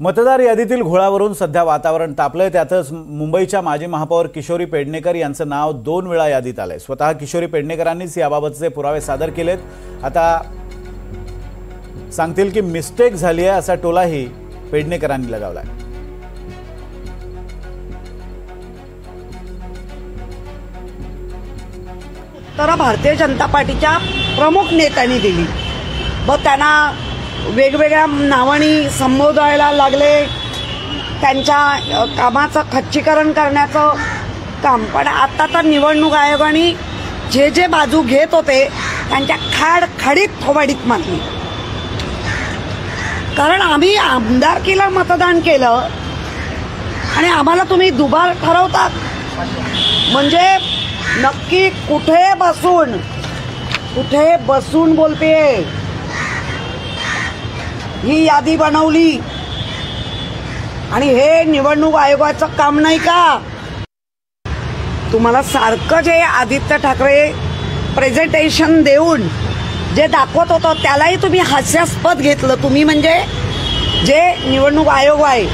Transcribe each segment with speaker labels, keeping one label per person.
Speaker 1: मतदार यादीतील घोळावरून सध्या वातावरण तापलंय। त्यातच मुंबईच्या माजी महापौर किशोरी पेडणेकर यांचं नाव 2 वेळा यादीत आलंय। स्वतः किशोरी पेडणेकरांनीच याबाबतचे पुरावे सादर केलेत। आता सांगतील की मिस्टेक झाली आहे असा टोलाही पेडणेकरांनी लगावलाय।
Speaker 2: तर भारतीय जनता पार्टीच्या प्रमुख नेत्यांनी दिली, मग त्यांना वेगवेगळ्या नावांनी संबोधायला लागले, त्यांच्या कामाचं खच्चीकरण करण्याचं काम। पण आता तर निवडणूक आयोगाने जे बाजू घेत होते त्यांच्या खाडीत थोबाडीत मारली। कारण आम्ही आमदारकीला मतदान केलं आणि आम्हाला तुम्ही दुबार ठरवतात, म्हणजे नक्की कुठे बसून बोलतेय ही यादी बनवली आणि हे निवडणूक आयोगाचं काम नाही का? तुम्हाला सारखं जे आदित्य ठाकरे प्रेझेंटेशन देऊन जे दाखवत होतं त्यालाही तुम्ही हास्यास्पद घेतलं। तुम्ही म्हणजे जे निवडणूक आयोग आहे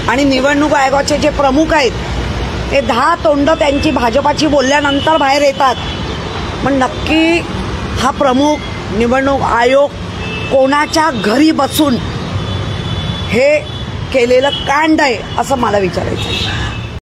Speaker 2: आणि निवडणूक आयोगाचे जे प्रमुख आहेत ते 10 तोंड त्यांची भाजपाची बोलल्यानंतर बाहेर येतात। पण नक्की हा प्रमुख निवडणूक आयोग कोणाच्या घरी बसून हे केलेलं कांड आहे असं मला विचारायचं आहे।